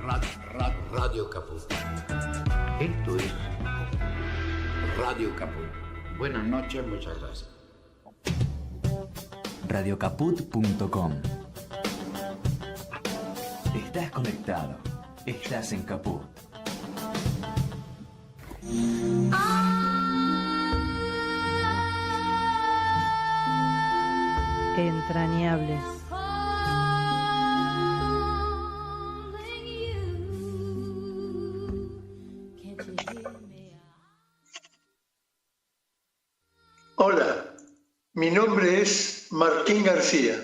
Radio Caput. Esto es Radio Caput. Buenas noches, muchas gracias. Radiocaput.com. Estás conectado. Estás en Caput. Entrañables. Hola, mi nombre es Martín García.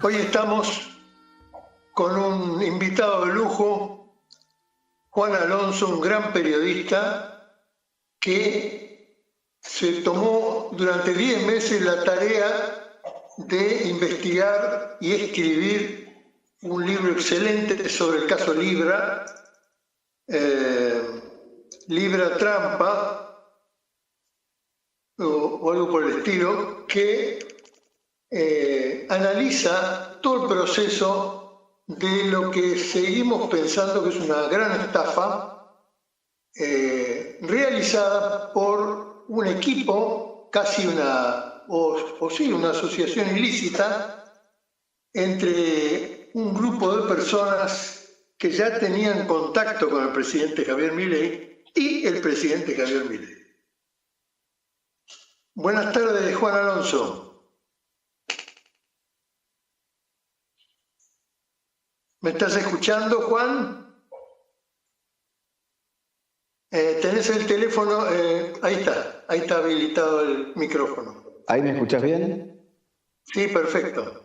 Hoy estamos con un invitado de lujo, Juan Alonso, un gran periodista que se tomó durante 10 meses la tarea de investigar y escribir un libro excelente sobre el caso Libra, Libra Trampa, o algo por el estilo, que analiza todo el proceso de lo que seguimos pensando que es una gran estafa realizada por un equipo, casi una asociación ilícita entre un grupo de personas que ya tenían contacto con el presidente Javier Milei y el presidente Javier Milei. Buenas tardes, Juan Alonso. ¿Me estás escuchando, Juan? ¿Tenés el teléfono? Ahí está habilitado el micrófono. ¿Ahí me escuchás bien? Sí, perfecto.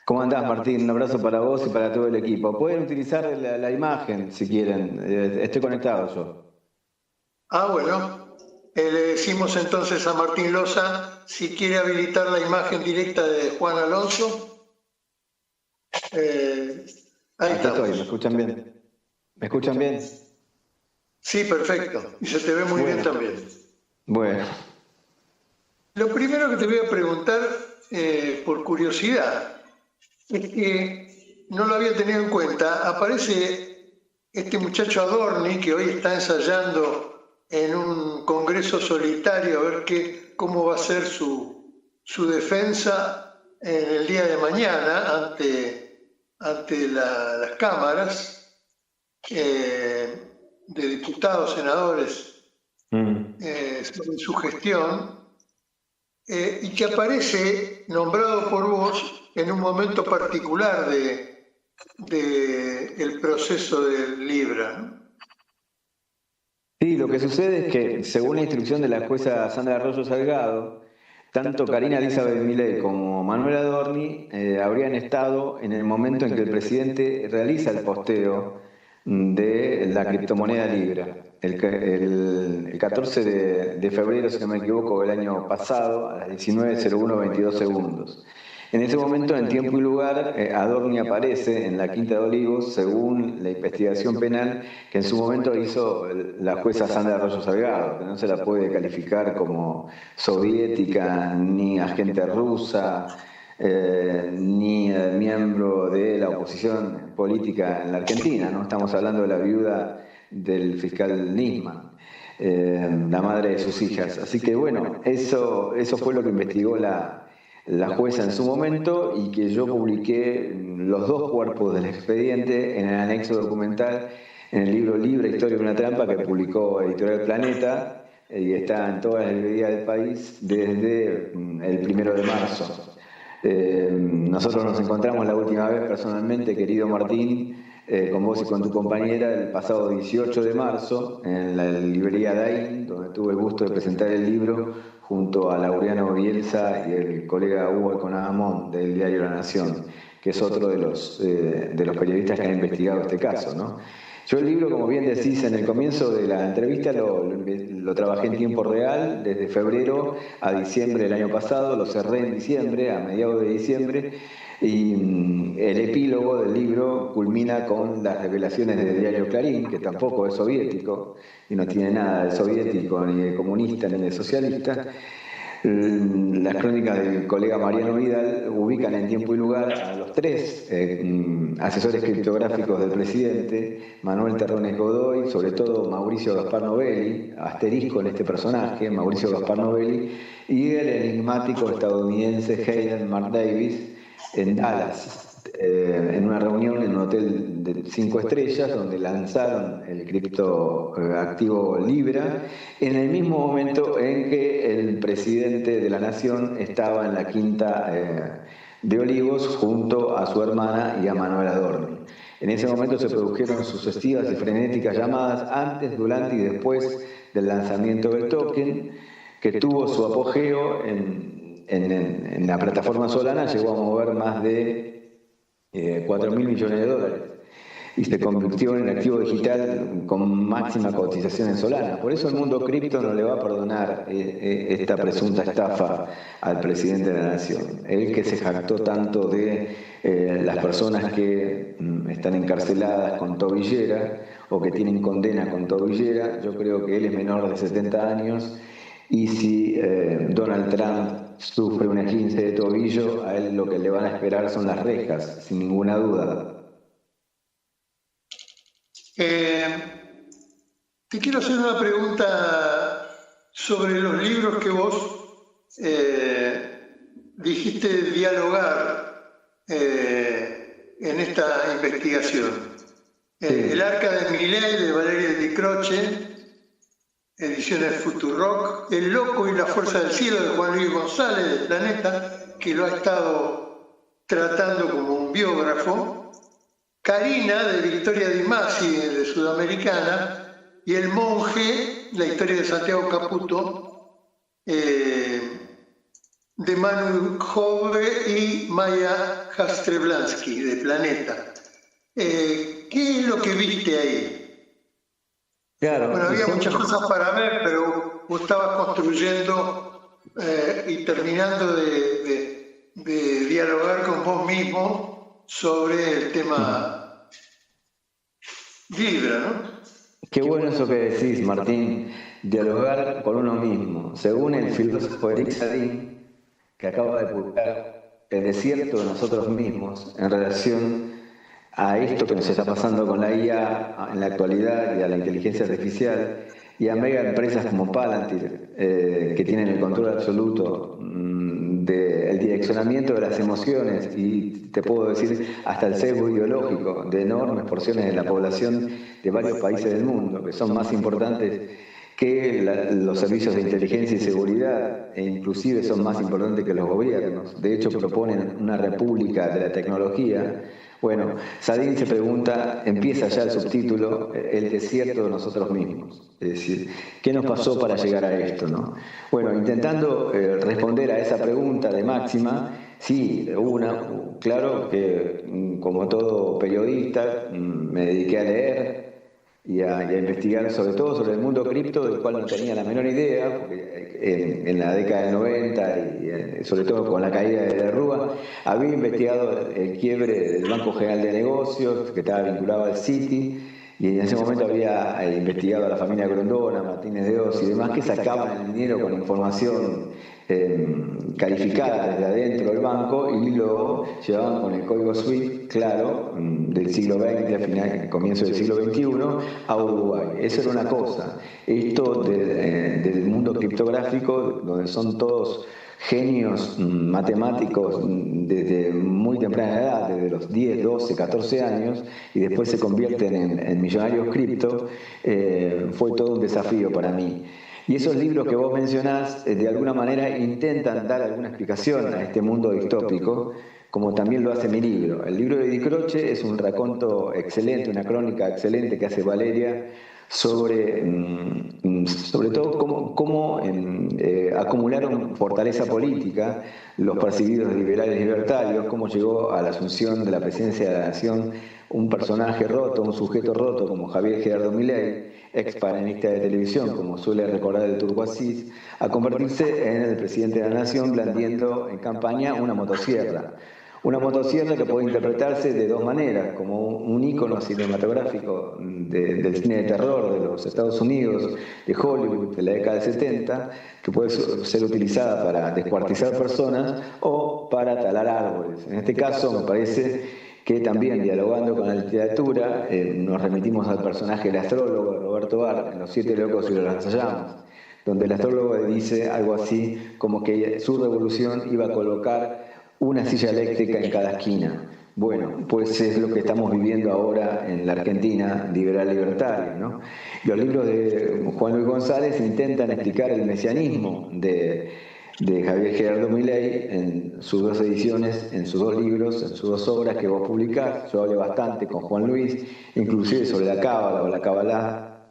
¿Cómo andás, Martín? Un abrazo para vos y para todo el equipo. Pueden utilizar la imagen si quieren. Estoy conectado yo. Bueno. Le decimos entonces a Martín Loza si quiere habilitar la imagen directa de Juan Alonso. Ahí estoy. ¿Me escuchan bien? ¿Me escuchan bien? Sí, perfecto. Y se te ve muy bien también. Bueno. Lo primero que te voy a preguntar, por curiosidad, es que no lo había tenido en cuenta. Aparece este muchacho Adorni, que hoy está ensayando en un congreso solitario a ver cómo va a ser su defensa en el día de mañana ante las cámaras de diputados, senadores, sobre su gestión, y que aparece nombrado por vos en un momento particular del proceso del Libra, ¿no? Sí, lo que sucede es que, según la instrucción de la jueza Sandra Arroyo Salgado, tanto Karina Elizabeth Milei como Manuel Adorni habrían estado en el momento en que el presidente realiza el posteo de la criptomoneda Libra. El 14 de febrero, si no me equivoco, del año pasado, a las 19:01:22 segundos. En ese momento, en tiempo y lugar, Adorni aparece en la Quinta de Olivos, según la investigación penal que en su momento hizo la jueza Sandra Arroyo Salgado, que no se la puede calificar como soviética, ni agente rusa, ni miembro de la oposición política en la Argentina, ¿no? Estamos hablando de la viuda del fiscal Nisman, la madre de sus hijas. Así que bueno, eso fue lo que investigó la jueza en su momento, y que yo publiqué los dos cuerpos del expediente en el anexo documental en el libro Libra, Historia de una trampa, que publicó Editorial Planeta, y está en todas las librerías del país desde el 1 de marzo. Nosotros nos encontramos la última vez personalmente, querido Martín, con vos y con tu compañera, el pasado 18 de marzo en la librería Dain, donde tuve el gusto de presentar el libro junto a Laureano Bielsa y el colega Hugo Economamón del diario La Nación, que es otro de los periodistas que han investigado este caso, ¿no? Yo el libro, como bien decís en el comienzo de la entrevista, lo trabajé en tiempo real, desde febrero a diciembre del año pasado, lo cerré en diciembre, a mediados de diciembre, y el epílogo del libro culmina con las revelaciones del diario Clarín, que tampoco es soviético, y no tiene nada de soviético, ni de comunista, ni de socialista, Las crónicas del colega Mariano Vidal ubican en tiempo y lugar a los tres asesores criptográficos del presidente, Manuel Terrones Godoy, sobre todo Mauricio Gaspar Novelli, asterisco en este personaje, Mauricio Gaspar Novelli, y el enigmático estadounidense Hayden Mark Davis en Dallas, en una reunión en un hotel de 5 estrellas donde lanzaron el criptoactivo Libra en el mismo momento en que el presidente de la nación estaba en la Quinta de Olivos junto a su hermana y a Manuel Adorni. En ese momento se produjeron sucesivas y frenéticas llamadas antes, durante y después del lanzamiento del token, que tuvo su apogeo en la plataforma Solana, llegó a mover más de 4.000 millones de dólares y se convirtió en activo digital con máxima cotización en Solana. Por eso el mundo cripto no le va a perdonar esta presunta estafa al presidente de la nación. Él que se jactó tanto de las personas que están encarceladas con tobillera o que tienen condena con tobillera. Yo creo que él es menor de 70 años y si Donald Trump sufre un esguince de tobillo, a él lo que le van a esperar son las rejas, sin ninguna duda. Te quiero hacer una pregunta sobre los libros que vos dijiste dialogar en esta investigación. Sí. El Arca de Milei de Valeria Di Croce, ediciones Futurock, El Loco y la Fuerza del Cielo de Juan Luis González de Planeta, que lo ha estado tratando como un biógrafo, Karina de Victoria Di Masi de Sudamericana, y El Monje, la historia de Santiago Caputo, de Manu Jove y Maya Jastrzeblaski de Planeta. ¿Qué es lo que viste ahí? Claro, Bueno, había muchas cosas para ver, pero vos estabas construyendo y terminando de dialogar con vos mismo sobre el tema Libra, ¿no? Qué bueno eso que decís, Martín, dialogar con uno mismo. Según el filósofo Eric Sadin, que acaba de publicar El desierto de nosotros mismos en relación a esto que nos está pasando con la IA en la actualidad y a la inteligencia artificial y a mega empresas como Palantir, que tienen el control absoluto del direccionamiento de las emociones y te puedo decir hasta el sesgo ideológico de enormes porciones de la población de varios países del mundo, que son más importantes que los servicios de inteligencia y seguridad, e inclusive son más importantes que los gobiernos. De hecho, proponen una república de la tecnología. Bueno, Sadin se pregunta, empieza ya el subtítulo, El desierto de nosotros mismos. Es decir, ¿qué nos pasó para llegar a esto, no? Bueno, intentando responder a esa pregunta de Máxima, sí, claro que como todo periodista me dediqué a leer y a investigar sobre todo sobre el mundo cripto, del cual no tenía la menor idea, porque en la década del 90 y sobre todo con la caída de la Rúa, había investigado el quiebre del Banco General de Negocios, que estaba vinculado al Citi, y en ese momento había investigado a la familia Grondona, Martínez de Oz y demás, que sacaban el dinero con información calificada desde adentro del banco y lo llevaban con el código SWIFT, claro, del siglo XX, al final, comienzo del siglo XXI, a Uruguay. Eso era una cosa. Esto del mundo criptográfico, donde son todos genios matemáticos desde muy temprana edad, desde los 10, 12, 14 años, y después se convierten en millonarios cripto, fue todo un desafío para mí. Y esos libros que vos mencionás, de alguna manera intentan dar alguna explicación a este mundo distópico, como también lo hace mi libro. El libro de Di Croce es un raconto excelente, una crónica excelente que hace Valeria sobre todo cómo acumularon fortaleza política los percibidos liberales libertarios, cómo llegó a la asunción de la presidencia de la nación un personaje roto, un sujeto roto como Javier Gerardo Milei, ex panelista de televisión, como suele recordar el Turco Asís, a convertirse en el presidente de la nación blandiendo en campaña una motosierra. Una motosierra que puede interpretarse de dos maneras, como un ícono cinematográfico del cine de terror de los Estados Unidos, de Hollywood, de la década del 70, que puede ser utilizada para descuartizar personas o para talar árboles. En este caso, me parece que también, dialogando con la literatura, nos remitimos al personaje del astrólogo de Roberto Barth en Los Siete Locos y los Lanzallamas, donde el astrólogo dice algo así como que su revolución iba a colocar una silla eléctrica en cada esquina. Bueno, pues es lo que estamos viviendo ahora en la Argentina liberal libertaria, ¿no? Los libros de Juan Luis González intentan explicar el mesianismo de Javier Gerardo Milei en sus dos ediciones, en sus dos libros, en sus dos obras que vos publicás. Yo hablé bastante con Juan Luis, inclusive sobre la cábala o la cabalá.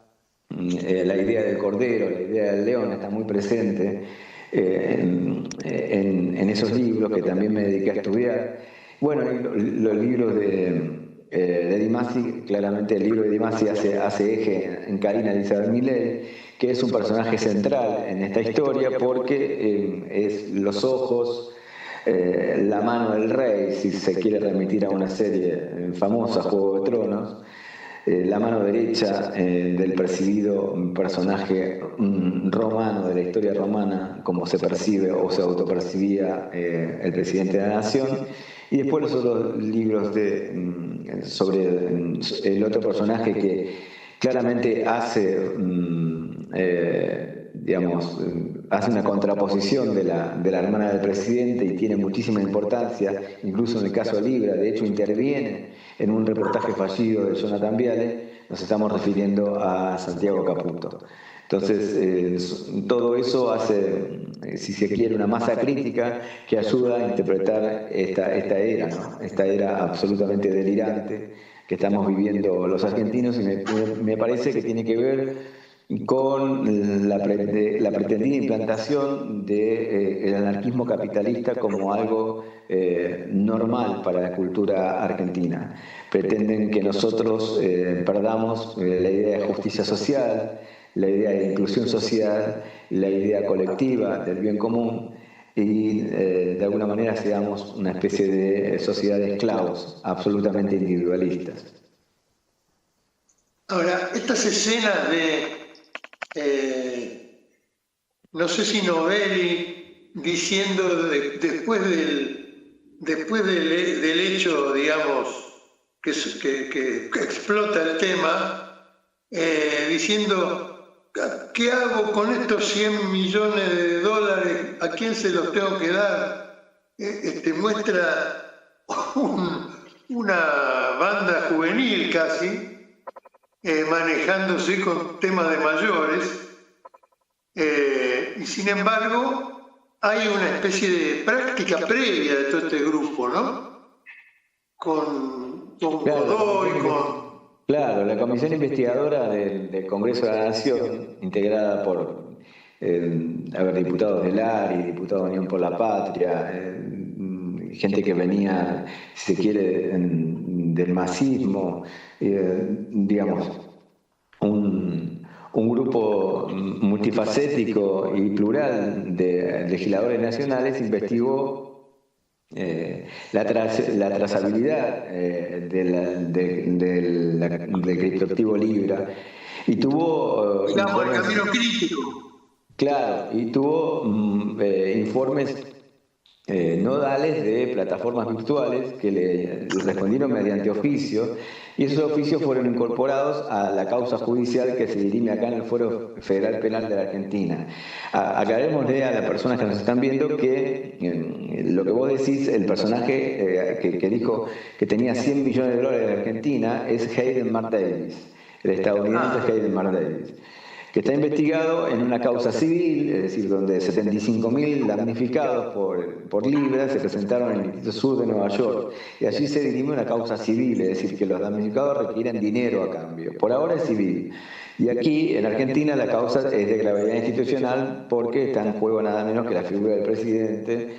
La idea del cordero, la idea del león está muy presente en esos libros que también me dediqué a estudiar. Bueno, los libros de Di Masi, claramente el libro de Di Masi hace eje en Karina Elizabeth Milei, que es un personaje central en esta historia porque es los ojos, la mano del rey, si se quiere remitir a una serie famosa, Juego de Tronos, la mano derecha del percibido personaje romano de la historia romana, como se percibe o se autopercibía el presidente de la nación, y después los otros libros sobre el otro personaje que claramente hace hace una contraposición de la hermana del presidente y tiene muchísima importancia, incluso en el caso de Libra. De hecho, interviene en un reportaje fallido de Jonathan Viale. Nos estamos refiriendo a Santiago Caputo. Entonces, todo eso hace, si se quiere, una masa crítica que ayuda a interpretar esta era, ¿no? Esta era absolutamente delirante que estamos viviendo los argentinos, y me parece que tiene que ver con la pretendida implantación del anarquismo capitalista como algo normal para la cultura argentina. Pretenden que nosotros perdamos la idea de justicia social, la idea de inclusión social, la idea colectiva del bien común, y de alguna manera seamos una especie de sociedad de esclavos absolutamente individualistas. Ahora, estas escenas no sé si Novelli diciendo después del hecho, digamos, que explota el tema, diciendo, ¿qué hago con estos 100 millones de dólares? ¿A quién se los tengo que dar? Muestra una banda juvenil casi, manejándose con temas de mayores, y sin embargo hay una especie de práctica previa de todo este grupo, ¿no? Con Godoy, Claro, la comisión investigadora del Congreso de la Nación, integrada por diputados del ARI, diputados de Unión por la Patria, gente que venía, si se quiere, del masismo, digamos, un grupo multifacético y plural de legisladores nacionales investigó la trazabilidad del criptoactivo Libra, y tuvo el camino crítico. Claro, y tuvo informes nodales de plataformas virtuales que le respondieron mediante oficio, y esos oficios fueron incorporados a la causa judicial que se dirime acá en el Fuero Federal Penal de la Argentina. Aclarémosle a las personas que nos están viendo que lo que vos decís, el personaje que dijo que tenía 100 millones de dólares en Argentina es Hayden Mark Davis, el estadounidense Hayden Mark Davis, que está investigado en una causa civil, es decir, donde 75.000 damnificados por Libra se presentaron en el Distrito Sur de Nueva York, y allí se dirime una causa civil, es decir, que los damnificados requieren dinero a cambio. Por ahora es civil. Y aquí, en Argentina, la causa es de gravedad institucional porque está en juego nada menos que la figura del presidente,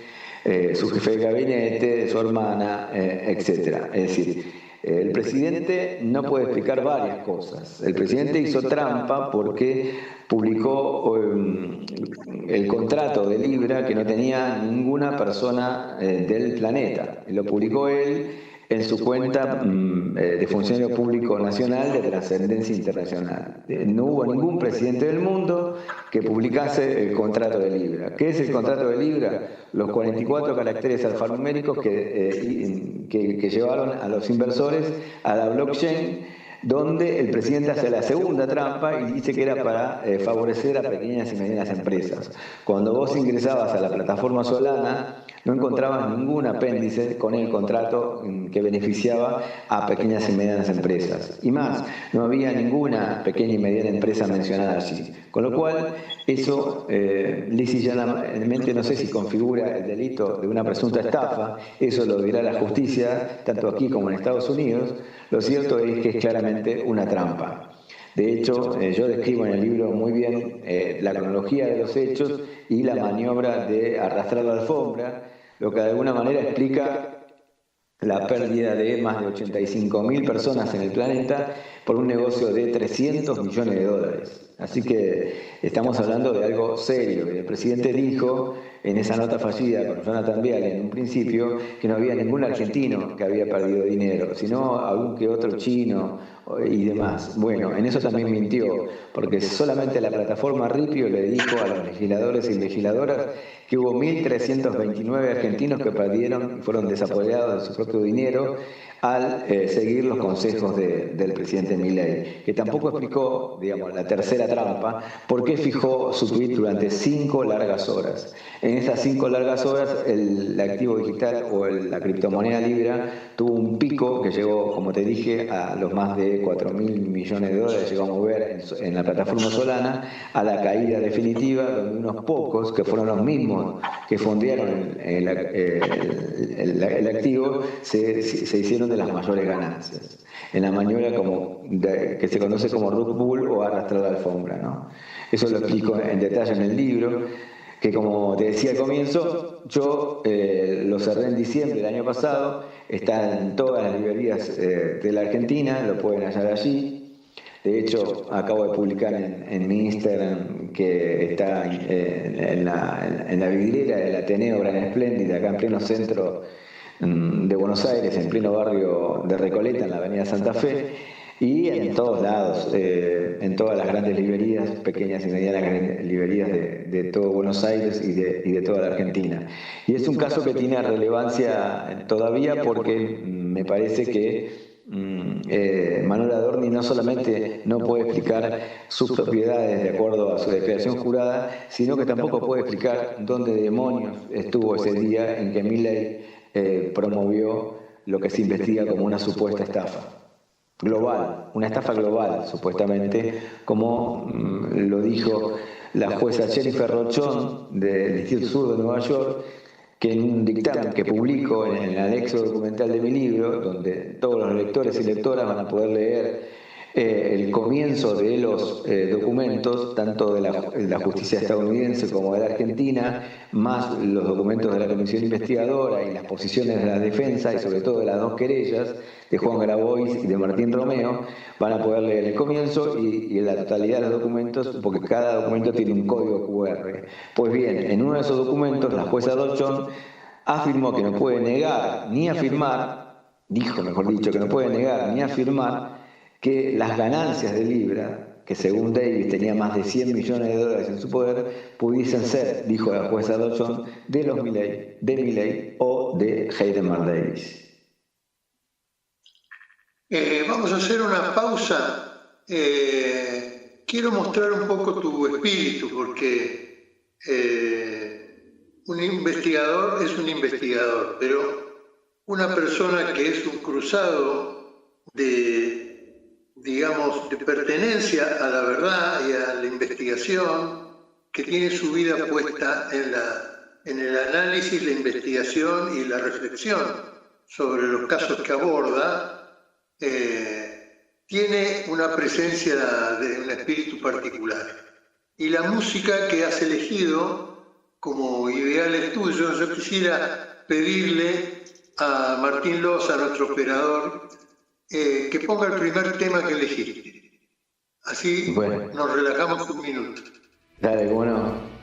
su jefe de gabinete, su hermana, etc. Es decir, El presidente no puede explicar varias cosas. El presidente hizo trampa porque publicó el contrato de Libra que no tenía ninguna persona del planeta. Lo publicó él en su cuenta de funcionario público nacional de trascendencia internacional. No hubo ningún presidente del mundo que publicase el contrato de Libra. ¿Qué es el contrato de Libra? Los 44 caracteres alfanuméricos que llevaron a los inversores a la blockchain, donde el presidente hace la segunda trampa y dice que era para favorecer a pequeñas y medianas empresas. Cuando vos ingresabas a la plataforma Solana, no encontrabas ningún apéndice con el contrato que beneficiaba a pequeñas y medianas empresas. Y más, no había ninguna pequeña y mediana empresa mencionada allí. Con lo cual, eso lisa y llanamente no sé si configura el delito de una presunta estafa, eso lo dirá la justicia, tanto aquí como en Estados Unidos. Lo cierto es que es claramente una trampa. De hecho, yo describo en el libro muy bien la cronología de los hechos y la maniobra de arrastrar la alfombra, lo que de alguna manera explica la pérdida de más de 85.000 personas en el planeta por un negocio de 300 millones de dólares. Así que estamos hablando de algo serio. El presidente dijo en esa nota fallida con Jonathan Viale en un principio que no había ningún argentino que había perdido dinero, sino algún que otro chino y demás. Bueno, en eso también mintió, porque solamente la plataforma Ripio le dijo a los legisladores y legisladoras que hubo 1.329 argentinos que perdieron y fueron desapoyados de su propio dinero al seguir los consejos del presidente Milei, que tampoco explicó, digamos, la tercera trampa, por qué fijó su tuit durante 5 largas horas. En esas 5 largas horas, el activo digital o la criptomoneda Libra tuvo un pico que llegó, como te dije, a los más de 4.000 millones de dólares, llegó a mover en la plataforma Solana, a la caída definitiva, donde unos pocos, que fueron los mismos que fondearon el activo, se hicieron de las mayores ganancias, en la maniobra que se conoce como rug pull o arrastrar la alfombra, ¿no? Eso lo explico en detalle en el libro, que como te decía al comienzo, yo lo cerré en diciembre del año pasado, está en todas las librerías de la Argentina, lo pueden hallar allí. De hecho, acabo de publicar en mi Instagram que está en la vidriera del Ateneo Gran Espléndida, acá en pleno centro de Buenos Aires, en pleno barrio de Recoleta, en la avenida Santa Fe, y en todos lados, en todas las grandes librerías, pequeñas y medianas librerías de todo Buenos Aires y de toda la Argentina. Y es un caso que tiene relevancia todavía porque me parece que Manuel Adorni no solamente no puede explicar sus propiedades de acuerdo a su declaración jurada, sino que tampoco puede explicar dónde demonios estuvo ese día en que Milei promovió lo que se investiga como una supuesta estafa global, una estafa global supuestamente, como lo dijo la jueza Jennifer Rochon del Distrito Sur de Nueva York, que en un dictamen que publico en el anexo documental de mi libro, donde todos los lectores y lectoras van a poder leer el comienzo de los documentos, tanto de la justicia estadounidense como de la Argentina, más los documentos de la comisión investigadora y las posiciones de la defensa y sobre todo de las 2 querellas de Juan Grabois y de Martín Romeo, van a poder leer el comienzo y la totalidad de los documentos, porque cada documento tiene un código QR. Pues bien, en uno de esos documentos la jueza Rochon afirmó que no puede negar ni afirmar, dijo mejor dicho, que no puede negar ni afirmar que las ganancias de Libra, que según Davis tenía más de 100 millones de dólares en su poder, pudiesen ser, dijo la jueza Rochon, de los Milei o de Heidenmar Davis. Vamos a hacer una pausa. Quiero mostrar un poco tu espíritu, porque un investigador es un investigador, pero una persona que es un cruzado de pertenencia a la verdad y a la investigación, que tiene su vida puesta en el análisis, la investigación y la reflexión sobre los casos que aborda, tiene una presencia de un espíritu particular. Y la música que has elegido como ideales tuyos, yo quisiera pedirle a Martín Loza, nuestro operador, que ponga el primer tema que elegiste. Así Bueno. nos relajamos un minuto. Dale, cómo no.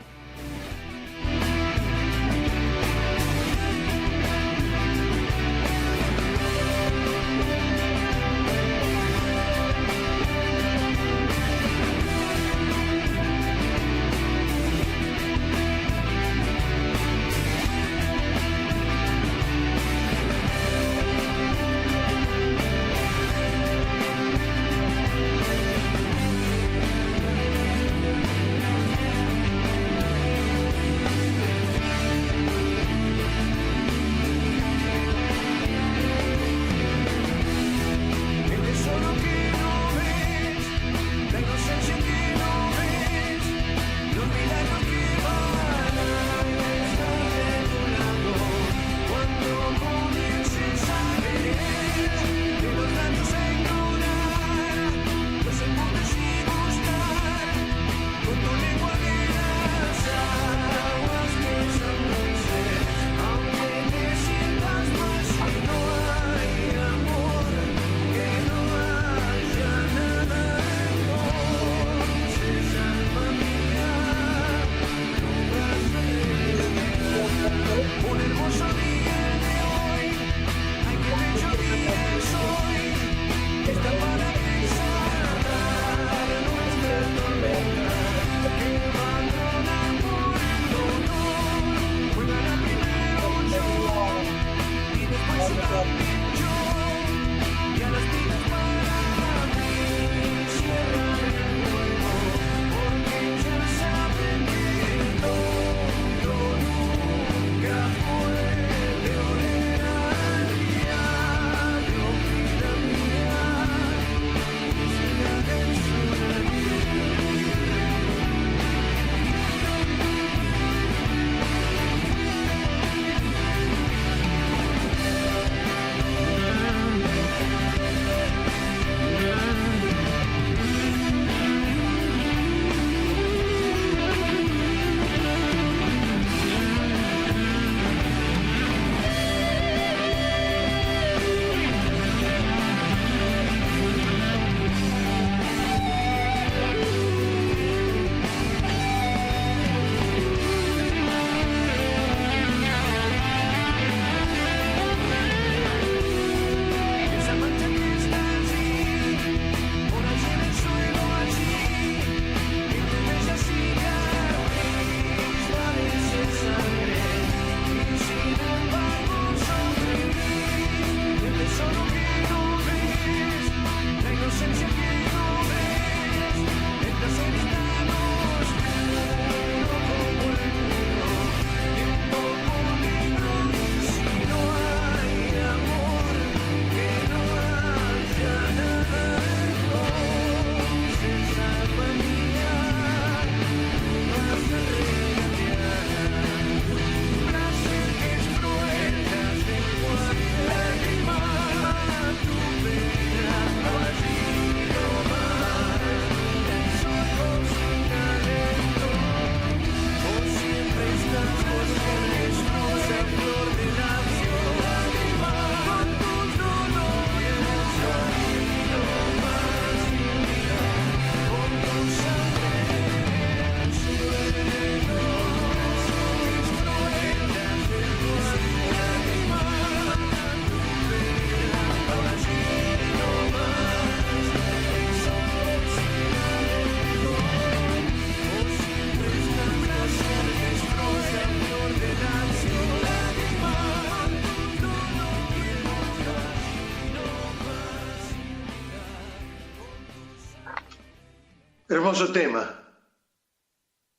Hermoso tema.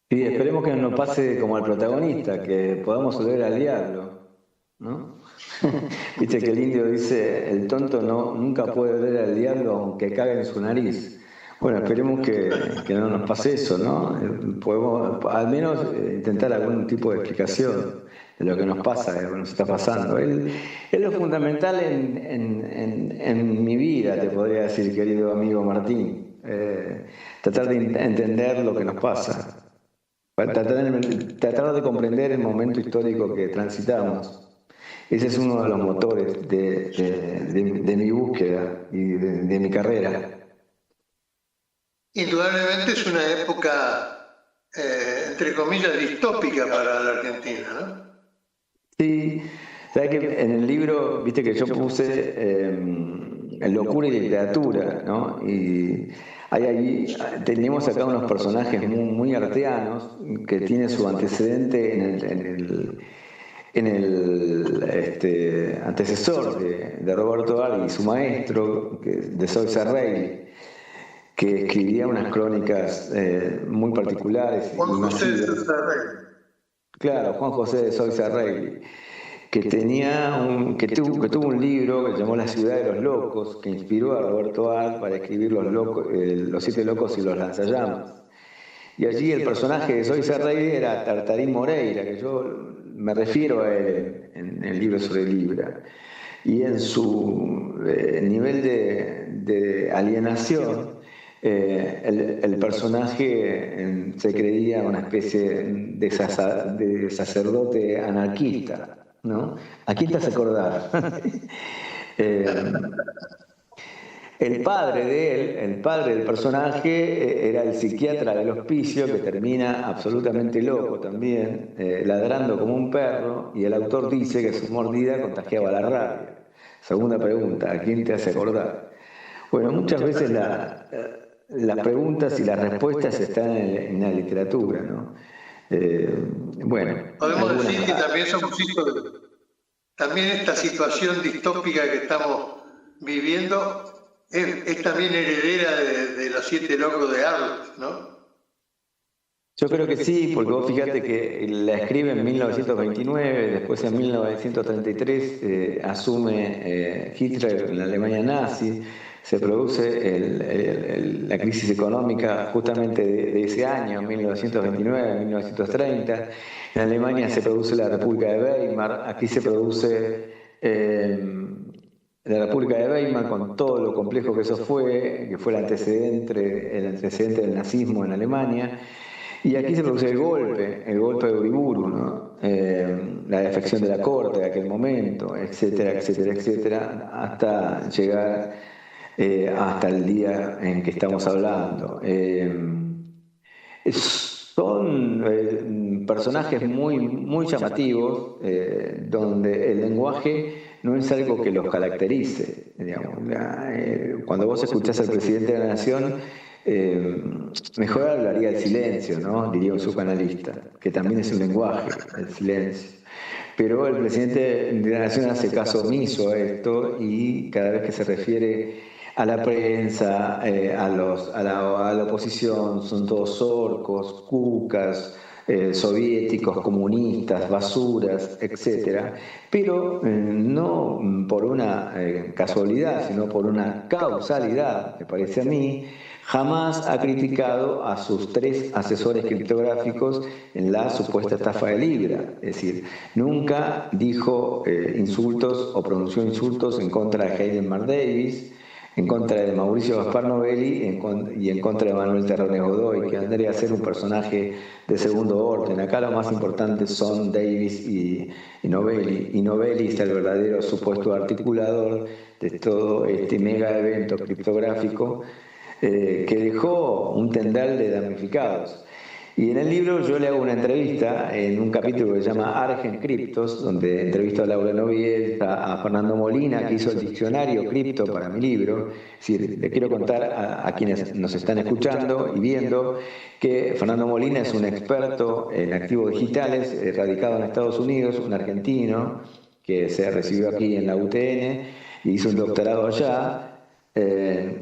Sí, esperemos que no nos pase como al protagonista, que podamos volver al diablo, ¿no? Viste que el indio dice, el tonto nunca puede ver al diablo aunque cague en su nariz. Bueno, esperemos que no nos pase eso, ¿no? Podemos al menos intentar algún tipo de explicación de lo que nos pasa, de lo que nos está pasando. Es lo fundamental en mi vida, te podría decir, querido amigo Martín. Tratar de entender lo que nos pasa, tratar de comprender el momento histórico que transitamos. Ese es uno de los motores de mi búsqueda y de mi carrera. Indudablemente es una época, entre comillas, distópica para la Argentina, ¿no? Sí, sabes que en el libro, viste que yo puse locura y literatura, ¿no? Y tenemos acá unos personajes muy arteanos que tienen su antecedente en el antecesor de Roberto Arlt y su maestro, de Sóysa Reilly, que escribía unas crónicas muy particulares. Juan José de Sóysa Reilly. Claro, Juan José de Sóysa Reilly, que tuvo un libro que se llamó La ciudad de los locos, que inspiró a Roberto Arlt para escribir Los siete locos y los lanzallamas. Y allí el personaje de Sóysa Reilly era Tartarín Moreira, que yo me refiero a él en el libro sobre Libra. Y en su nivel de alienación, el personaje se creía una especie de sacerdote anarquista, ¿no? ¿A quién te has acordado? El padre del personaje, era el psiquiatra del hospicio, que termina absolutamente loco también, ladrando como un perro, y el autor dice que su mordida contagiaba la rabia. Segunda pregunta, ¿a quién te hace acordar? Bueno, muchas veces las preguntas y las respuestas están en la literatura, ¿no? Podemos decir que también somos hijos también esta situación distópica que estamos viviendo es también heredera de los siete locos de Arlt, ¿no? Yo creo que sí, porque vos fíjate que la escribe en 1929, después en 1933 asume Hitler en la Alemania nazi, se produce la crisis económica justamente de ese año, 1929-1930. En Alemania se produce la República de Weimar, aquí se produce la República de Weimar con todo lo complejo que eso fue, que fue el antecedente del nazismo en Alemania. Y aquí se produce el golpe de Uriburu, ¿no? La defección de la corte de aquel momento, etcétera, etcétera, etcétera, hasta llegar hasta el día en que estamos hablando. Son personajes muy llamativos, donde el lenguaje no es algo que los caracterice. Digamos. Cuando vos escuchás al presidente de la Nación, mejor hablaría el silencio, ¿no? Diría un psicoanalista, que también es un lenguaje, el silencio. Pero el presidente de la Nación hace caso omiso a esto, y cada vez que se refiere a la prensa, a la oposición, son todos orcos, cucas, soviéticos, comunistas, basuras, etc. Pero no por una casualidad, sino por una causalidad, me parece a mí. Jamás ha criticado a sus 3 asesores criptográficos en la supuesta estafa de Libra. Es decir, nunca dijo insultos o pronunció insultos en contra de Heidenmark Davis, en contra de Mauricio Gaspar Novelli y en contra de Manuel Terrones Godoy, que vendría a ser un personaje de segundo orden. Acá lo más importante son Davis y Novelli. Y Novelli es el verdadero supuesto articulador de todo este mega evento criptográfico, que dejó un tendal de damnificados. Y en el libro yo le hago una entrevista en un capítulo que se llama Argen Criptos, donde entrevisto a Laura Noviel, a Fernando Molina, que hizo el diccionario cripto para mi libro. Es decir, le quiero contar a quienes nos están escuchando y viendo que Fernando Molina es un experto en activos digitales, radicado en Estados Unidos, un argentino que se recibió aquí en la UTN y hizo un doctorado allá.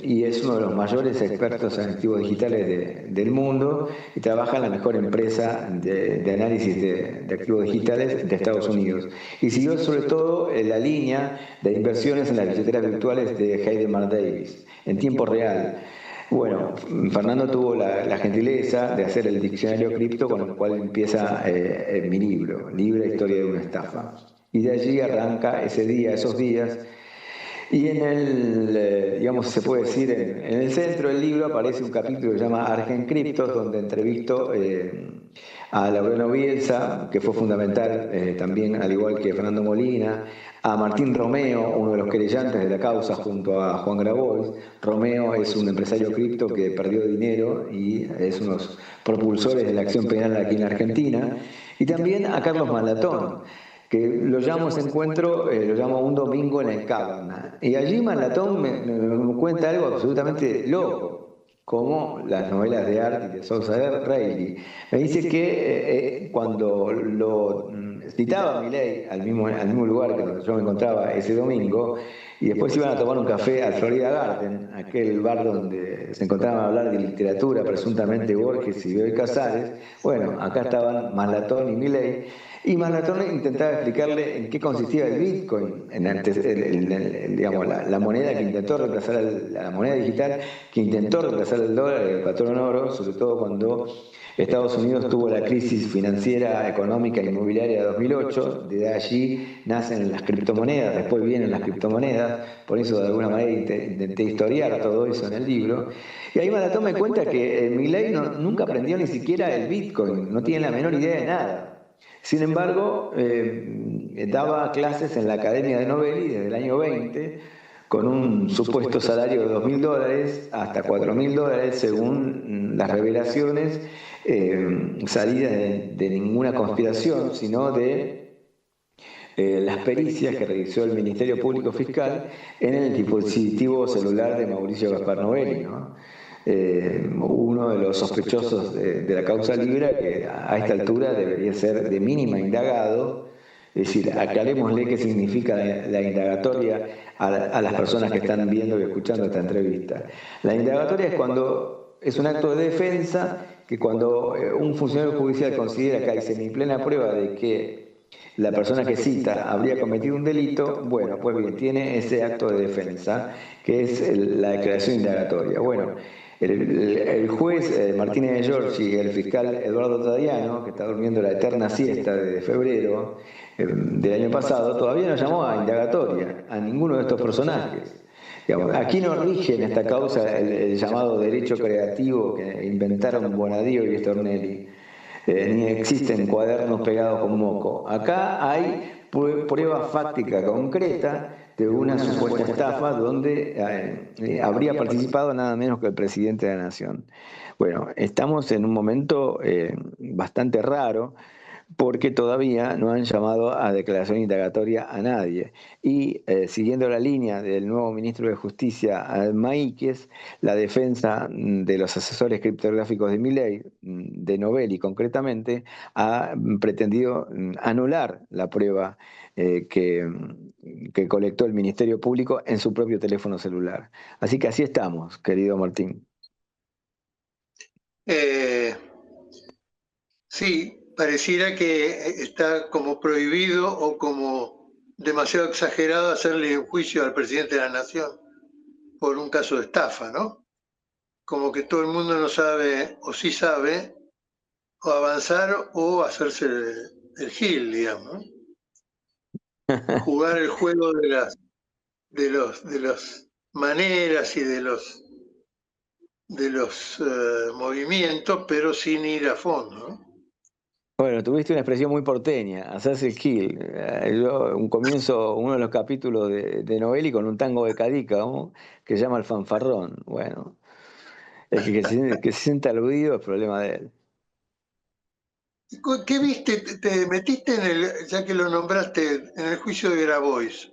Y es uno de los mayores expertos en activos digitales del mundo, y trabaja en la mejor empresa de análisis de activos digitales de Estados Unidos. Y siguió sobre todo la línea de inversiones en las billeteras virtuales de Heidenmark Davis, en tiempo real. Bueno, Fernando tuvo la gentileza de hacer el diccionario cripto, con el cual empieza mi libro, Libra, historia de una estafa. Y de allí arranca esos días, Y en el, digamos, se puede decir, en el centro del libro aparece un capítulo que se llama Argencriptos, donde entrevisto a Laureano Bielsa, que fue fundamental también, al igual que Fernando Molina, a Martín Romeo, uno de los querellantes de la causa, junto a Juan Grabois. Romeo es un empresario cripto que perdió dinero y es uno de los propulsores de la acción penal aquí en Argentina. Y también a Carlos Malatón, que lo llamo ese encuentro, lo llamo un domingo en el Cábana. Y allí Malatón me cuenta algo absolutamente loco, como las novelas de Arte y de Sousa Reilly. Me dice que cuando lo citaba a Milei al mismo lugar que donde yo me encontraba ese domingo, y después iban a tomar un café al Florida Garden, aquel bar donde se encontraban a hablar de literatura, presuntamente Borges y Bioy Casares. Bueno, acá estaban Malatón y Milei, y Malatón intentaba explicarle en qué consistía el Bitcoin, digamos, la moneda que intentó reemplazar, la moneda digital que intentó reemplazar el dólar y el patrón oro, sobre todo cuando Estados Unidos tuvo la crisis financiera, económica e inmobiliaria de 2008. Desde allí nacen las criptomonedas, después vienen las criptomonedas, por eso de alguna manera intenté historiar todo eso en el libro. Y ahí Malatón me cuenta que Milei nunca aprendió ni siquiera el Bitcoin, no tiene la menor idea de nada. Sin embargo, daba clases en la Academia de Novelli desde el año 20, con un supuesto salario de $2.000 hasta $4.000, según las revelaciones salidas de ninguna conspiración, sino de las pericias que realizó el Ministerio Público Fiscal en el dispositivo celular de Mauricio Gaspar Novelli, ¿no? Uno de los sospechosos de la causa Libra, que a esta altura debería ser de mínima indagado. Es decir, aclarémosle qué significa la indagatoria a las personas que están viendo y escuchando esta entrevista. La indagatoria es cuando es un acto de defensa, que cuando un funcionario judicial considera que hay semiplena prueba de que la persona que cita habría cometido un delito, bueno, pues bien, tiene ese acto de defensa, que es la declaración indagatoria. Bueno, el juez Martínez de Giorgi y el fiscal Eduardo Tadiano, que está durmiendo la eterna siesta de febrero del año pasado, todavía no llamó a indagatoria a ninguno de estos personajes. Digamos, aquí no rige en esta causa el llamado derecho creativo que inventaron Bonadío y Stornelli, ni existen cuadernos pegados con moco. Acá hay prueba fáctica concreta de una supuesta estafa donde habría participado nada menos que el presidente de la Nación. Bueno, estamos en un momento bastante raro, porque todavía no han llamado a declaración indagatoria a nadie. Y siguiendo la línea del nuevo ministro de Justicia, Maíquez, la defensa de los asesores criptográficos de Milei, de Novelli concretamente, ha pretendido anular la prueba que colectó el Ministerio Público en su propio teléfono celular. Así que así estamos, querido Martín. Sí, pareciera que está como prohibido o como demasiado exagerado hacerle un juicio al presidente de la Nación por un caso de estafa, ¿no? Como que todo el mundo no sabe, o sí sabe, o avanzar o hacerse el gil, digamos, ¿no? Jugar el juego de las maneras y de los movimientos, pero sin ir a fondo, ¿no? Bueno, tuviste una expresión muy porteña, hacerse el gil. Uno de los capítulos de Novelli con un tango de Cadica, ¿no?, que se llama El Fanfarrón. Bueno, el que se sienta aludido es problema de él. ¿Qué viste? Te metiste ya que lo nombraste, en el juicio de Grabois.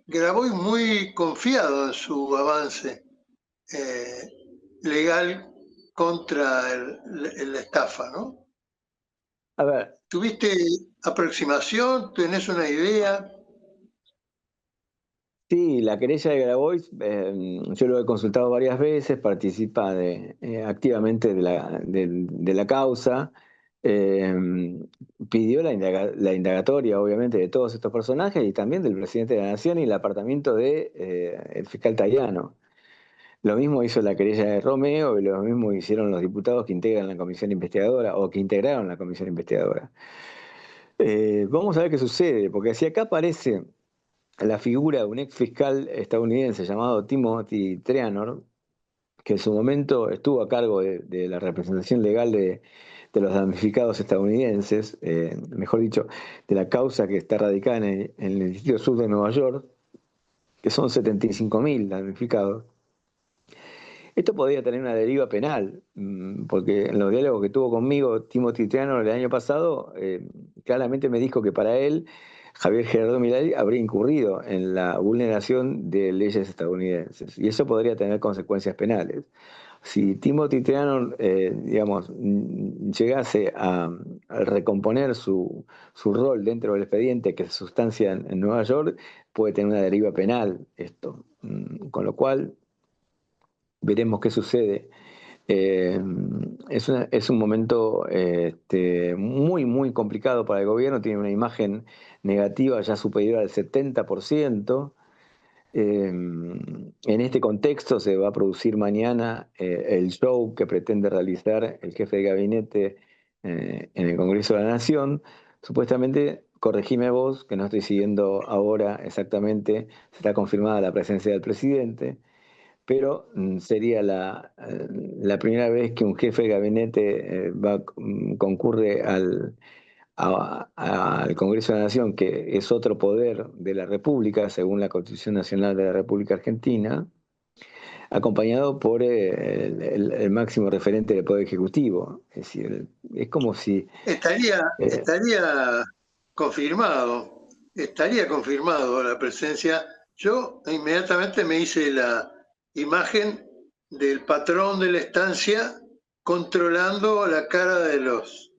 Grabois muy confiado en su avance legal contra la estafa, ¿no? A ver, ¿Tuviste aproximación? ¿Tenés una idea? sí, la querella de Grabois, yo lo he consultado varias veces, participa activamente de la causa, pidió la indagatoria, obviamente, de todos estos personajes y también del presidente de la Nación y el apartamiento del fiscal Tayano. Lo mismo hizo la querella de Romeo y lo mismo hicieron los diputados que integran la comisión investigadora o que integraron la comisión investigadora. Vamos a ver qué sucede, porque si acá aparece la figura de un ex fiscal estadounidense llamado Timothy Treanor, que en su momento estuvo a cargo de la representación legal de los damnificados estadounidenses, mejor dicho, de la causa que está radicada en el Distrito Sur de Nueva York, que son 75.000 damnificados. Esto podría tener una deriva penal, porque en los diálogos que tuvo conmigo Timothy Treanor el año pasado, claramente me dijo que para él Javier Gerardo Milei habría incurrido en la vulneración de leyes estadounidenses, y eso podría tener consecuencias penales. Si Timothy Treanor, digamos, llegase a recomponer su rol dentro del expediente que se sustancia en Nueva York, puede tener una deriva penal esto. Con lo cual, veremos qué sucede. Es un momento muy, muy complicado para el gobierno, tiene una imagen negativa ya superior al 70%. En este contexto se va a producir mañana el show que pretende realizar el jefe de gabinete en el Congreso de la Nación. Supuestamente, corregime vos, que no estoy siguiendo ahora exactamente, será confirmada la presencia del presidente, pero sería la primera vez que un jefe de gabinete concurre al Congreso de la Nación, que es otro poder de la República, según la Constitución Nacional de la República Argentina, acompañado por el máximo referente del Poder Ejecutivo. Es decir, es como si... Estaría confirmado la presencia. Yo inmediatamente me hice la imagen del patrón de la estancia controlando la cara de los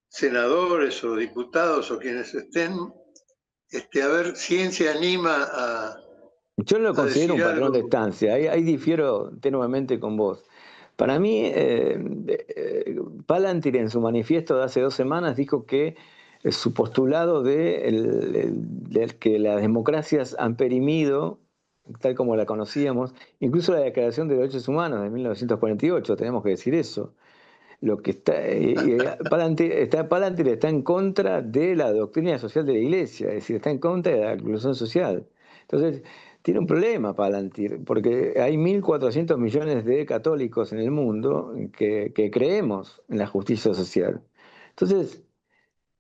senadores o diputados o quienes estén, a ver quién se anima a... Yo no lo considero un patrón de estancia, ahí difiero tenuamente con vos. Para mí, Palantir en su manifiesto de hace 2 semanas dijo que su postulado de que las democracias han perimido, tal como la conocíamos, incluso la Declaración de Derechos Humanos de 1948, tenemos que decir eso. Lo que Palantir está en contra de la doctrina social de la Iglesia, es decir, está en contra de la inclusión social. Entonces, tiene un problema Palantir, porque hay 1.400 millones de católicos en el mundo que creemos en la justicia social. Entonces,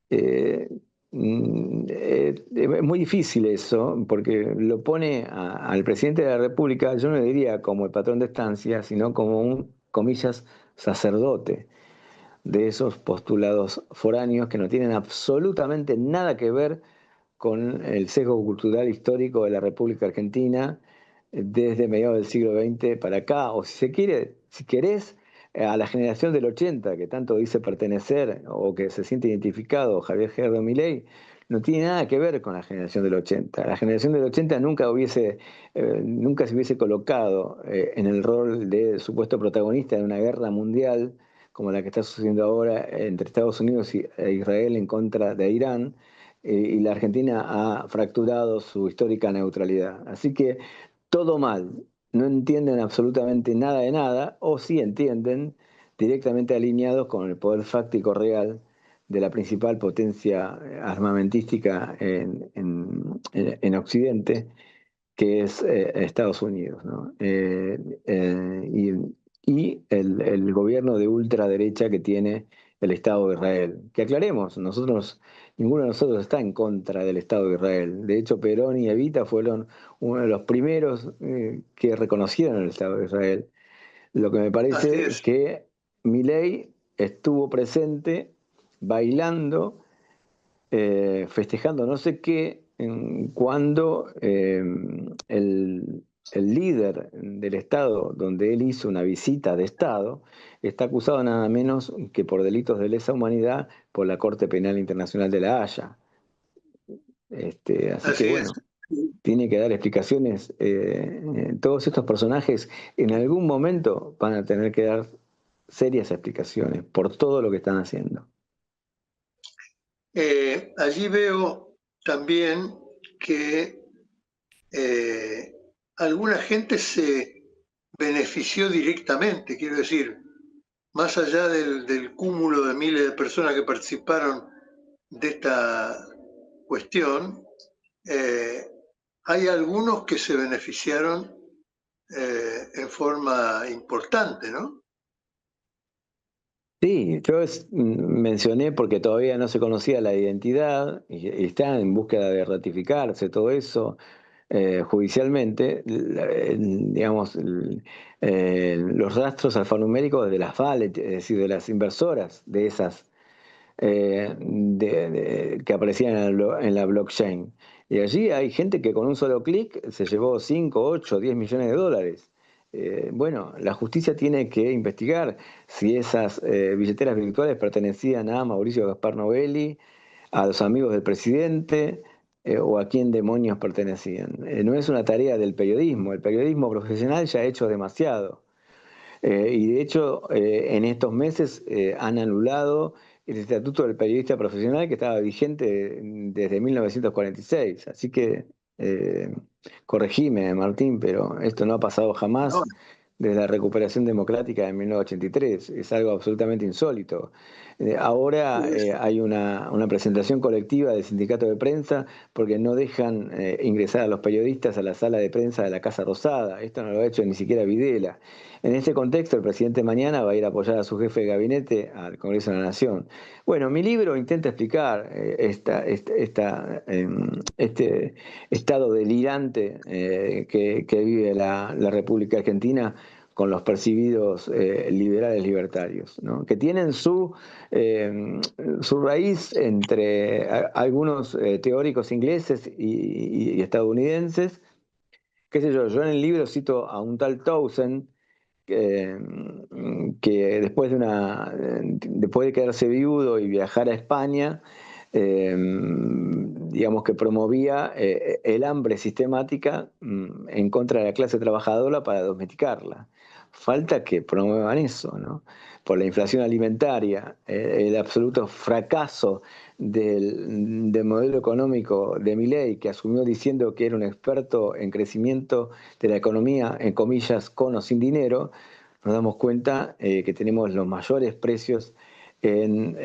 es muy difícil eso, porque lo pone al presidente de la República, yo no le diría como el patrón de estancia, sino como un, comillas, sacerdote de esos postulados foráneos que no tienen absolutamente nada que ver con el sesgo cultural histórico de la República Argentina desde mediados del siglo XX para acá, o si querés, a la generación del 80, que tanto dice pertenecer o que se siente identificado Javier Gerardo Milei, no tiene nada que ver con la generación del 80. La generación del 80 nunca se hubiese colocado en el rol de supuesto protagonista de una guerra mundial como la que está sucediendo ahora entre Estados Unidos e Israel en contra de Irán, y la Argentina ha fracturado su histórica neutralidad. Así que todo mal, no entienden absolutamente nada de nada, o sí entienden, directamente alineados con el poder fáctico real de la principal potencia armamentística en Occidente, que es Estados Unidos, ¿no? Y el gobierno de ultraderecha que tiene el Estado de Israel. Que aclaremos, ninguno de nosotros está en contra del Estado de Israel. De hecho, Perón y Evita fueron uno de los primeros que reconocieron el Estado de Israel. Lo que me parece es que Milei estuvo presente bailando, festejando no sé qué, cuando el líder del Estado, donde él hizo una visita de Estado, está acusado nada menos que por delitos de lesa humanidad por la Corte Penal Internacional de La Haya. Así que bueno, tiene que dar explicaciones. Todos estos personajes en algún momento van a tener que dar serias explicaciones por todo lo que están haciendo. Allí veo también que alguna gente se benefició directamente, quiero decir, más allá del cúmulo de miles de personas que participaron de esta cuestión, hay algunos que se beneficiaron en forma importante, ¿no? Sí, yo mencioné porque todavía no se conocía la identidad y están en búsqueda de ratificarse todo eso judicialmente, digamos, los rastros alfanuméricos de las wallets, es decir, de las inversoras de esas que aparecían en la blockchain. Y allí hay gente que con un solo clic se llevó 5, 8, 10 millones de dólares. Bueno, la justicia tiene que investigar si esas billeteras virtuales pertenecían a Mauricio Gaspar Novelli, a los amigos del presidente o a quién demonios pertenecían. No es una tarea del periodismo, el periodismo profesional ya ha hecho demasiado. Y de hecho, en estos meses han anulado el Estatuto del Periodista Profesional que estaba vigente desde 1946. Así que, corregime, Martín, pero esto no ha pasado No, jamás desde la recuperación democrática de 1983. Es algo absolutamente insólito. Ahora hay una presentación colectiva del sindicato de prensa porque no dejan ingresar a los periodistas a la sala de prensa de la Casa Rosada. Esto no lo ha hecho ni siquiera Videla. En este contexto, el presidente mañana va a ir a apoyar a su jefe de gabinete al Congreso de la Nación. Bueno, mi libro intenta explicar este estado delirante que vive la República Argentina con los percibidos liberales libertarios, ¿no? Que tienen su raíz entre algunos teóricos ingleses y estadounidenses. Qué sé yo en el libro cito a un tal Townsend, que después de quedarse viudo y viajar a España, digamos que promovía el hambre sistemática en contra de la clase trabajadora para domesticarla. Falta que promuevan eso, ¿no? Por la inflación alimentaria, el absoluto fracaso del modelo económico de Milei, que asumió diciendo que era un experto en crecimiento de la economía, en comillas, con o sin dinero. Nos damos cuenta que tenemos los mayores precios en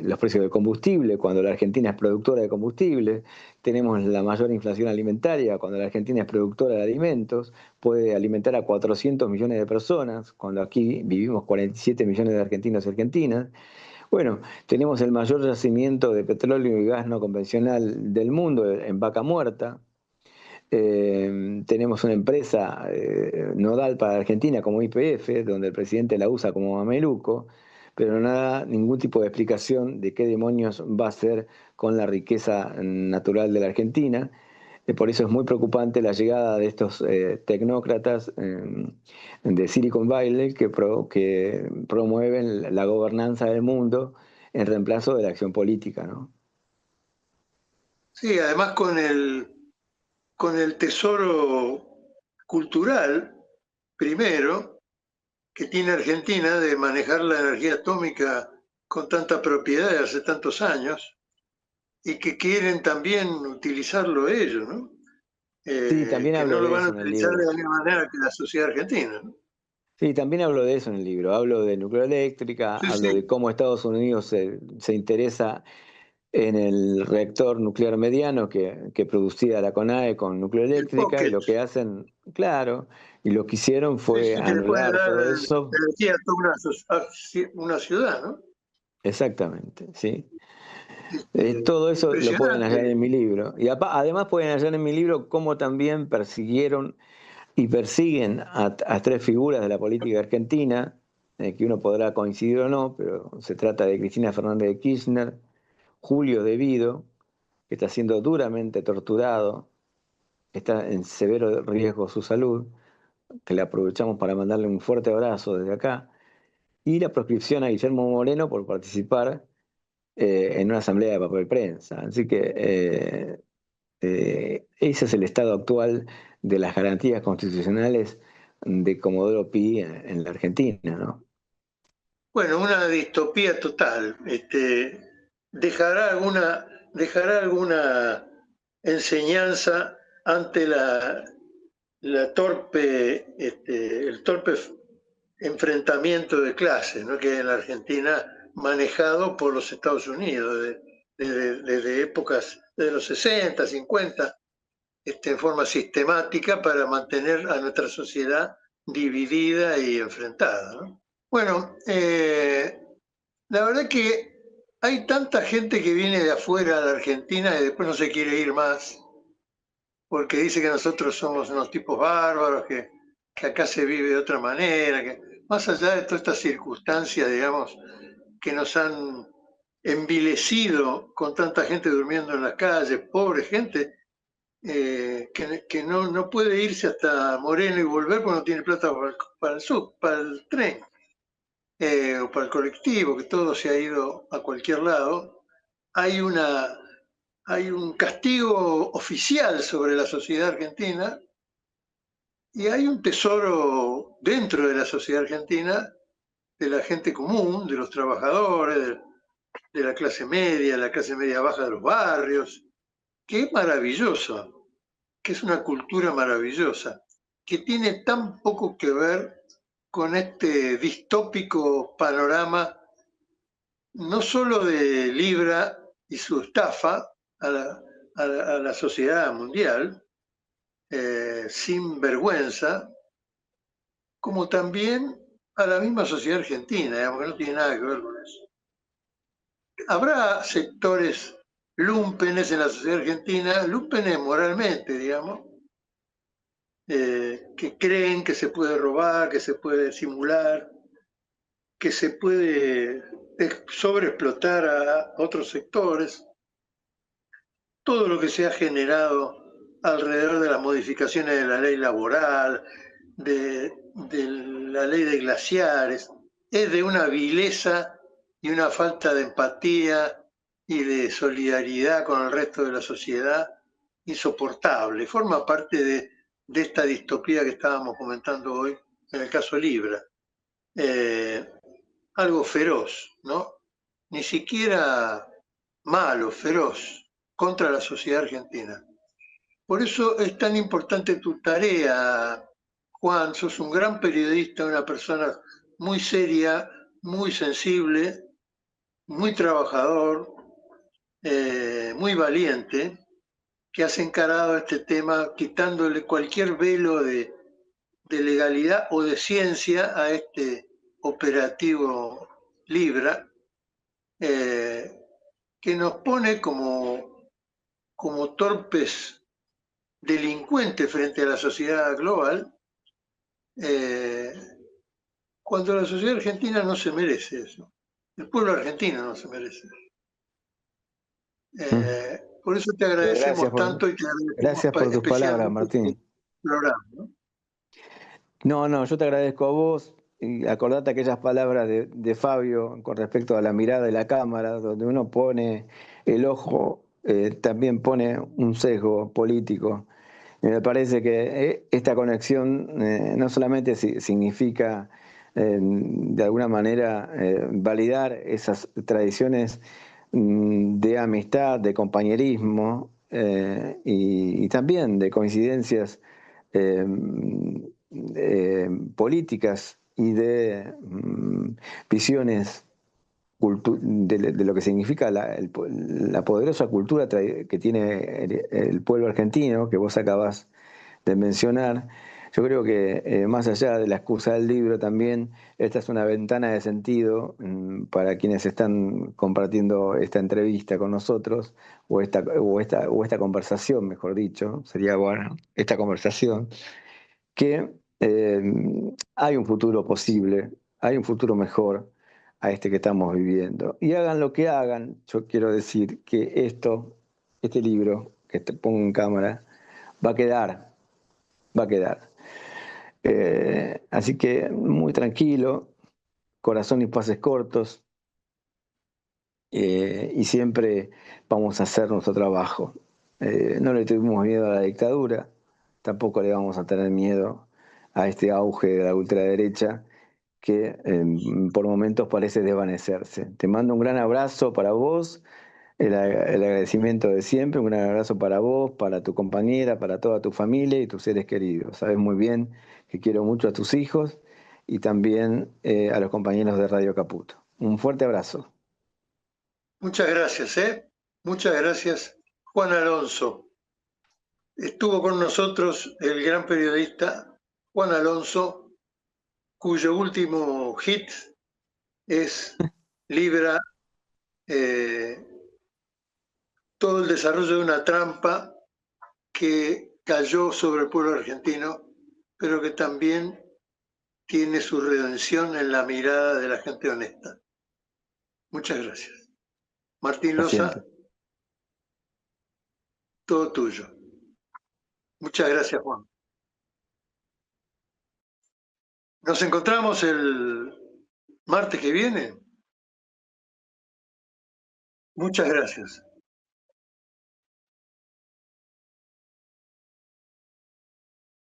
los precios del combustible, cuando la Argentina es productora de combustible. Tenemos la mayor inflación alimentaria, cuando la Argentina es productora de alimentos, puede alimentar a 400 millones de personas, cuando aquí vivimos 47 millones de argentinos y argentinas. Bueno, tenemos el mayor yacimiento de petróleo y gas no convencional del mundo en Vaca Muerta. Tenemos una empresa nodal para Argentina como YPF, donde el presidente la usa como mameluco, pero no da ningún tipo de explicación de qué demonios va a hacer con la riqueza natural de la Argentina. Por eso es muy preocupante la llegada de estos tecnócratas de Silicon Valley que promueven la gobernanza del mundo en reemplazo de la acción política, ¿no? sí, además con el tesoro cultural, primero, que tiene Argentina de manejar la energía atómica con tanta propiedad de hace tantos años y que quieren también utilizarlo ellos, ¿no? Sí, también Que no hablo lo de van a eso en el utilizar de libro. la misma manera que la sociedad argentina, ¿no? Sí, también hablo de eso en el libro. Hablo de nucleoeléctrica, Sí, hablo de sí. cómo Estados Unidos se interesa en el reactor nuclear mediano que producía la CONAE con El nucleoeléctrica, y pocket. lo que hacen, claro, y lo que hicieron Sí, fue sí, que le puede anular dar todo eso. energía a toda una ciudad, ¿no? Exactamente, sí. Todo eso lo pueden hallar Impresionante. en mi libro. Y además pueden hallar en mi libro cómo también persiguieron y persiguen a tres figuras de la política argentina, que uno podrá coincidir o no, pero se trata de Cristina Fernández de Kirchner, Julio De Vido, que está siendo duramente torturado, está en severo riesgo su salud, que le aprovechamos para mandarle un fuerte abrazo desde acá, y la proscripción a Guillermo Moreno por participar en una asamblea de papel prensa. Así que ese es el estado actual de las garantías constitucionales de Comodoro Pi en la Argentina, ¿no? Bueno, una distopía total. Dejará alguna enseñanza ante el torpe enfrentamiento de clases, ¿no? Que hay en la Argentina, manejado por los Estados Unidos desde épocas de los 60, 50, en forma sistemática para mantener a nuestra sociedad dividida y enfrentada, ¿no? Bueno, la verdad que hay tanta gente que viene de afuera a la Argentina y después no se quiere ir más, porque dice que nosotros somos unos tipos bárbaros, que acá se vive de otra manera, que más allá de todas estas circunstancias, digamos, que nos han envilecido con tanta gente durmiendo en las calles, pobre gente, que no puede irse hasta Moreno y volver porque no tiene plata para el para el tren, o para el colectivo, que todo se ha ido a cualquier lado. Hay un castigo oficial sobre la sociedad argentina y hay un tesoro dentro de la sociedad argentina de la gente común, de los trabajadores, de la clase media baja de los barrios, que es maravilloso, que es una cultura maravillosa, que tiene tan poco que ver con este distópico panorama, no solo de Libra y su estafa a la sociedad mundial, sin vergüenza, como también a la misma sociedad argentina, digamos, que no tiene nada que ver con eso. Habrá sectores lumpenes en la sociedad argentina, lumpenes moralmente, digamos, que creen que se puede robar, que se puede simular, que se puede sobreexplotar a otros sectores. Todo lo que se ha generado alrededor de las modificaciones de la ley laboral, de la ley de glaciares, es de una vileza y una falta de empatía y de solidaridad con el resto de la sociedad insoportable. Forma parte de esta distopía que estábamos comentando hoy en el caso Libra. Algo feroz, ¿no? Ni siquiera malo, feroz, contra la sociedad argentina. Por eso es tan importante tu tarea, Juan. Sos un gran periodista, una persona muy seria, muy sensible, muy trabajador, muy valiente, que has encarado este tema quitándole cualquier velo de legalidad o de ciencia a este operativo Libra, que nos pone como torpes delincuentes frente a la sociedad global, cuando la sociedad argentina no se merece eso. El pueblo argentino no se merece eso. Por eso te agradecemos tanto y te agradecemos gracias por tus palabras, Martín. Programa, ¿no? No, yo te agradezco a vos. Y acordate aquellas palabras de Fabio con respecto a la mirada de la cámara, donde uno pone el ojo, también pone un sesgo político. Y me parece que esta conexión no solamente significa de alguna manera validar esas tradiciones de amistad, de compañerismo y también de coincidencias políticas y de visiones de lo que significa la poderosa cultura que tiene el pueblo argentino, que vos acabas de mencionar. Yo creo que más allá de la excusa del libro, también esta es una ventana de sentido para quienes están compartiendo esta entrevista con nosotros, o esta conversación, mejor dicho, sería bueno, esta conversación, que hay un futuro posible, hay un futuro mejor a este que estamos viviendo. Y hagan lo que hagan, yo quiero decir que este libro que te pongo en cámara, va a quedar. Así que muy tranquilo, corazón y pases cortos, y siempre vamos a hacer nuestro trabajo. No le tuvimos miedo a la dictadura, tampoco le vamos a tener miedo a este auge de la ultraderecha que por momentos parece desvanecerse. Te mando un gran abrazo para vos, el agradecimiento de siempre, un gran abrazo para vos, para tu compañera, para toda tu familia y tus seres queridos. Sabes muy bien que quiero mucho a tus hijos y también a los compañeros de Radio Caput. Un fuerte abrazo. Muchas gracias, Muchas gracias, Juan Alonso. estuvo con nosotros el gran periodista Juan Alonso, cuyo último hit es Libra, todo el desarrollo de una trampa que cayó sobre el pueblo argentino, pero que también tiene su redención en la mirada de la gente honesta. Muchas gracias. Martín Loza, todo tuyo. Muchas gracias, Juan. Nos encontramos el martes que viene. Muchas gracias.